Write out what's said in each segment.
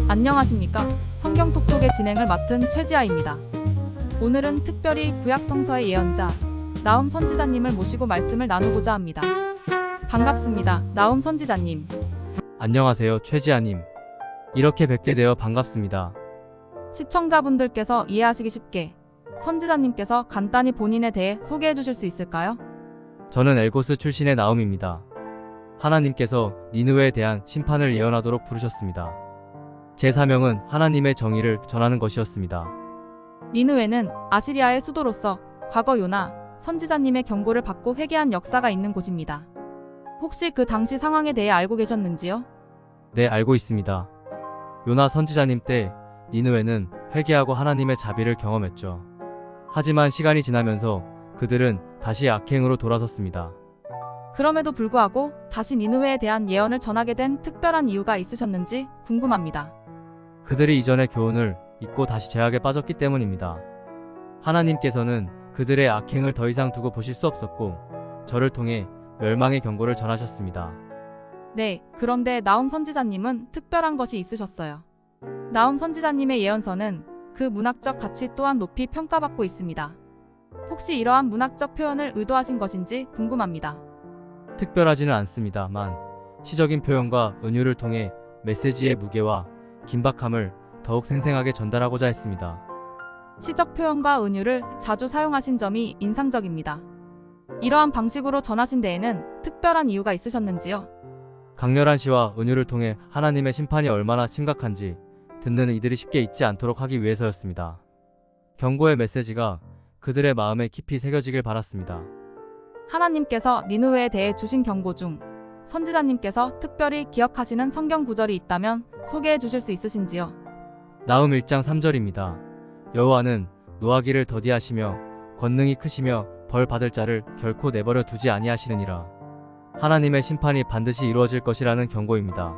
안녕하십니까? 성경톡톡의 진행을 맡은 최지아입니다. 오늘은 특별히 구약성서의 예언자 나움 선지자님을 모시고 말씀을 나누고자 합니다. 반갑습니다. 나움 선지자님. 안녕하세요, 최지아님. 이렇게 뵙게 되어 반갑습니다. 시청자분들께서 이해하시기 쉽게 선지자님께서 간단히 본인에 대해 소개해 주실 수 있을까요? 저는 엘고스 출신의 나움입니다. 하나님께서 니느웨에 대한 심판을 예언하도록 부르셨습니다. 제 사명은 하나님의 정의를 전하는 것이었습니다. 니느웨는 아시리아의 수도로서 과거 요나 선지자님의 경고를 받고 회개한 역사가 있는 곳입니다. 혹시 그 당시 상황에 대해 알고 계셨는지요? 네, 알고 있습니다. 요나 선지자님 때 니느웨는 회개하고 하나님의 자비를 경험했죠. 하지만 시간이 지나면서 그들은 다시 악행으로 돌아섰습니다. 그럼에도 불구하고 다시 니느웨에 대한 예언을 전하게 된 특별한 이유가 있으셨는지 궁금합니다. 그들이 이전의 교훈을 잊고 다시 죄악에 빠졌기 때문입니다. 하나님께서는 그들의 악행을 더 이상 두고 보실 수 없었고 저를 통해 멸망의 경고를 전하셨습니다. 네, 그런데 나움 선지자님은 특별한 것이 있으셨어요. 나움 선지자님의 예언서는 그 문학적 가치 또한 높이 평가받고 있습니다. 혹시 이러한 문학적 표현을 의도하신 것인지 궁금합니다. 특별하지는 않습니다만 시적인 표현과 은유를 통해 메시지의 무게와 긴박함을 더욱 생생하게 전달하고자 했습니다. 시적 표현과 은유를 자주 사용하신 점이 인상적입니다. 이러한 방식으로 전하신 데에는 특별한 이유가 있으셨는지요? 강렬한 시와 은유를 통해 하나님의 심판이 얼마나 심각한지 듣는 이들이 쉽게 잊지 않도록 하기 위해서였습니다. 경고의 메시지가 그들의 마음에 깊이 새겨지길 바랐습니다. 하나님께서 니느웨에 대해 주신 경고 중 선지자님께서 특별히 기억하시는 성경 구절이 있다면 소개해 주실 수 있으신지요? 나움 1장 3절입니다. 여호와는 노하기를 더디하시며 권능이 크시며 벌 받을 자를 결코 내버려 두지 아니하시느니라. 하나님의 심판이 반드시 이루어질 것이라는 경고입니다.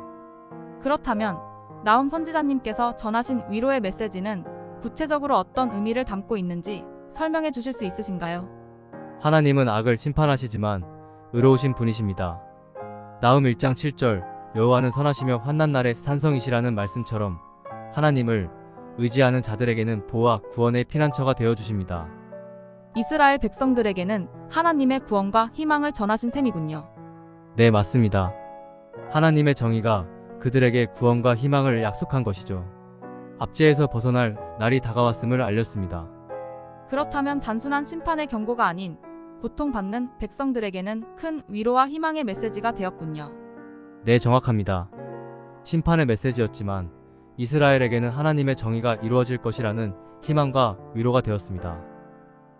그렇다면 나움 선지자님께서 전하신 위로의 메시지는 구체적으로 어떤 의미를 담고 있는지 설명해 주실 수 있으신가요? 하나님은 악을 심판하시지만 의로우신 분이십니다. 나움 1장 7절 여호와는 선하시며 환난 날의 산성이시라는 말씀처럼 하나님을 의지하는 자들에게는 보호와 구원의 피난처가 되어주십니다. 이스라엘 백성들에게는 하나님의 구원과 희망을 전하신 셈이군요. 네, 맞습니다. 하나님의 정의가 그들에게 구원과 희망을 약속한 것이죠. 압제에서 벗어날 날이 다가왔음을 알렸습니다. 그렇다면 단순한 심판의 경고가 아닌 고통받는 백성들에게는 큰 위로와 희망의 메시지가 되었군요. 네, 정확합니다. 심판의 메시지였지만 이스라엘에게는 하나님의 정의가 이루어질 것이라는 희망과 위로가 되었습니다.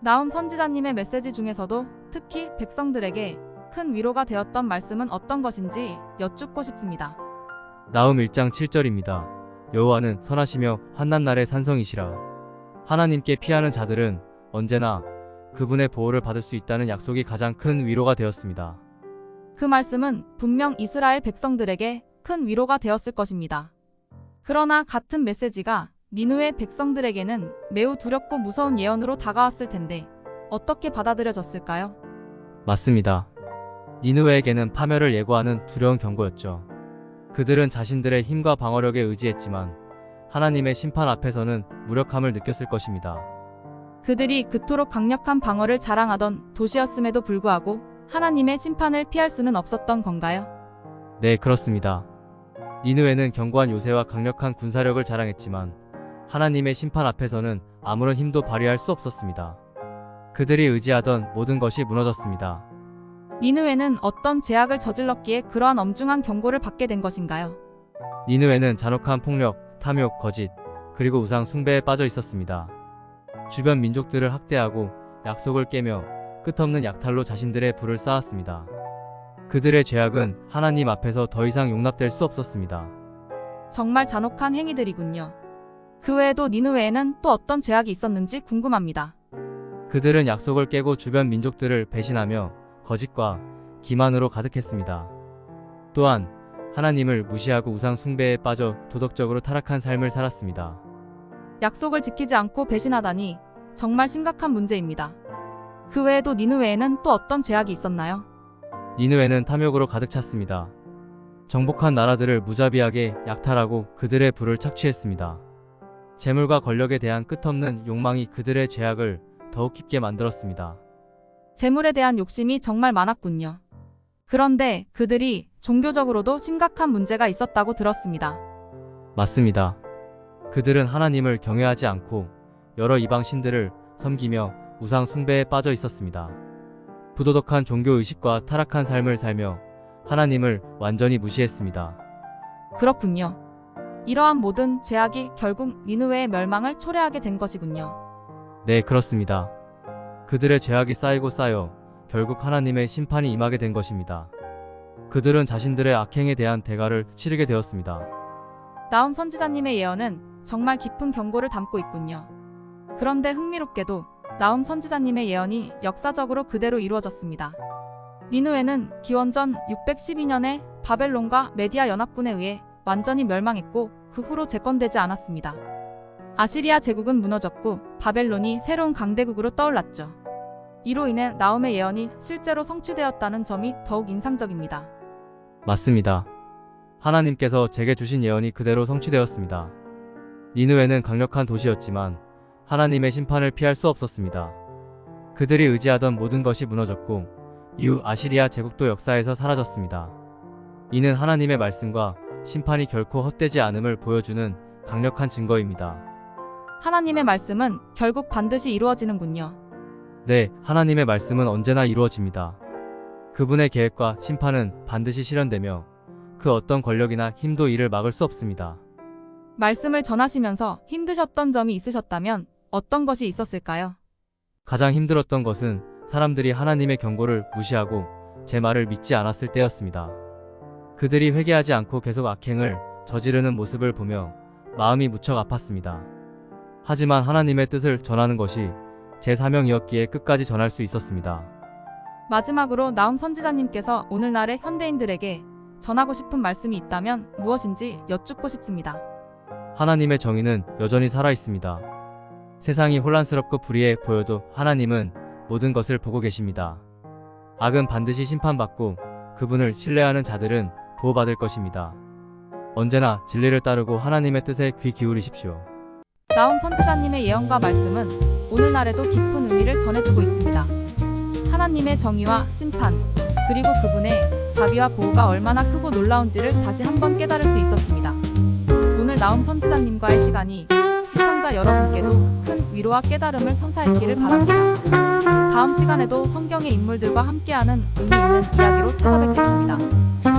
나움 선지자님의 메시지 중에서도 특히 백성들에게 큰 위로가 되었던 말씀은 어떤 것인지 여쭙고 싶습니다. 나움 1장 7절입니다. 여호와는 선하시며 환난 날의 산성이시라. 하나님께 피하는 자들은 언제나 그분의 보호를 받을 수 있다는 약속이 가장 큰 위로가 되었습니다. 그 말씀은 분명 이스라엘 백성들에게 큰 위로가 되었을 것입니다. 그러나 같은 메시지가 니느웨 백성들에게는 매우 두렵고 무서운 예언으로 다가왔을 텐데 어떻게 받아들여졌을까요? 맞습니다. 니느웨에게는 파멸을 예고하는 두려운 경고였죠. 그들은 자신들의 힘과 방어력에 의지했지만 하나님의 심판 앞에서는 무력함을 느꼈을 것입니다. 그들이 그토록 강력한 방어를 자랑하던 도시였음에도 불구하고 하나님의 심판을 피할 수는 없었던 건가요? 네, 그렇습니다. 니느웨는 견고한 요새와 강력한 군사력을 자랑했지만 하나님의 심판 앞에서는 아무런 힘도 발휘할 수 없었습니다. 그들이 의지하던 모든 것이 무너졌습니다. 니느웨는 어떤 죄악을 저질렀기에 그러한 엄중한 경고를 받게 된 것인가요? 니느웨는 잔혹한 폭력, 탐욕, 거짓, 그리고 우상 숭배에 빠져 있었습니다. 주변 민족들을 학대하고 약속을 깨며 끝없는 약탈로 자신들의 부를 쌓았습니다. 그들의 죄악은 하나님 앞에서 더 이상 용납될 수 없었습니다. 정말 잔혹한 행위들이군요. 그 외에도 니느웨에는 또 어떤 죄악이 있었는지 궁금합니다. 그들은 약속을 깨고 주변 민족들을 배신하며 거짓과 기만으로 가득했습니다. 또한 하나님을 무시하고 우상 숭배에 빠져 도덕적으로 타락한 삶을 살았습니다. 약속을 지키지 않고 배신하다니 정말 심각한 문제입니다. 그 외에도 니느웨에는 또 어떤 죄악이 있었나요? 니느웨는 탐욕으로 가득 찼습니다. 정복한 나라들을 무자비하게 약탈하고 그들의 부를 착취했습니다. 재물과 권력에 대한 끝없는 욕망이 그들의 죄악을 더욱 깊게 만들었습니다. 재물에 대한 욕심이 정말 많았군요. 그런데 그들이 종교적으로도 심각한 문제가 있었다고 들었습니다. 맞습니다. 그들은 하나님을 경외하지 않고 여러 이방 신들을 섬기며 우상 숭배에 빠져 있었습니다. 부도덕한 종교 의식과 타락한 삶을 살며 하나님을 완전히 무시했습니다. 그렇군요. 이러한 모든 죄악이 결국 니느웨의 멸망을 초래하게 된 것이군요. 네, 그렇습니다. 그들의 죄악이 쌓이고 쌓여 결국 하나님의 심판이 임하게 된 것입니다. 그들은 자신들의 악행에 대한 대가를 치르게 되었습니다. 나움 선지자님의 예언은 정말 깊은 경고를 담고 있군요. 그런데 흥미롭게도 나움 선지자님의 예언이 역사적으로 그대로 이루어졌습니다. 니느웨는 기원전 612년에 바벨론과 메디아 연합군에 의해 완전히 멸망했고 그 후로 재건되지 않았습니다. 아시리아 제국은 무너졌고 바벨론이 새로운 강대국으로 떠올랐죠. 이로 인해 나움의 예언이 실제로 성취되었다는 점이 더욱 인상적입니다. 맞습니다. 하나님께서 제게 주신 예언이 그대로 성취되었습니다. 니느웨는 강력한 도시였지만 하나님의 심판을 피할 수 없었습니다. 그들이 의지하던 모든 것이 무너졌고 이후 아시리아 제국도 역사에서 사라졌습니다. 이는 하나님의 말씀과 심판이 결코 헛되지 않음을 보여주는 강력한 증거입니다. 하나님의 말씀은 결국 반드시 이루어지는군요. 네, 하나님의 말씀은 언제나 이루어집니다. 그분의 계획과 심판은 반드시 실현되며 그 어떤 권력이나 힘도 이를 막을 수 없습니다. 말씀을 전하시면서 힘드셨던 점이 있으셨다면 어떤 것이 있었을까요? 가장 힘들었던 것은 사람들이 하나님의 경고를 무시하고 제 말을 믿지 않았을 때였습니다. 그들이 회개하지 않고 계속 악행을 저지르는 모습을 보며 마음이 무척 아팠습니다. 하지만 하나님의 뜻을 전하는 것이 제 사명이었기에 끝까지 전할 수 있었습니다. 마지막으로 나움 선지자님께서 오늘날의 현대인들에게 전하고 싶은 말씀이 있다면 무엇인지 여쭙고 싶습니다. 하나님의 정의는 여전히 살아있습니다. 세상이 혼란스럽고 불의해 보여도 하나님은 모든 것을 보고 계십니다. 악은 반드시 심판받고 그분을 신뢰하는 자들은 보호받을 것입니다. 언제나 진리를 따르고 하나님의 뜻에 귀 기울이십시오. 나움 선지자님의 예언과 말씀은 오늘날에도 깊은 의미를 전해주고 있습니다. 하나님의 정의와 심판, 그리고 그분의 자비와 보호가 얼마나 크고 놀라운지를 다시 한번 깨달을 수 있었습니다. 오늘 나움 선지자님과의 시간이 시청자 여러분께도 큰 위로와 깨달음을 선사했기를 바랍니다. 다음 시간에도 성경의 인물들과 함께하는 의미 있는 이야기로 찾아뵙겠습니다.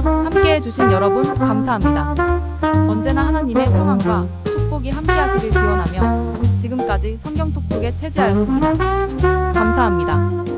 함께해 주신 여러분 감사합니다. 언제나 하나님의 평안과 축복이 함께하시길 기원하며 지금까지 성경톡톡의 최지아였습니다. 감사합니다.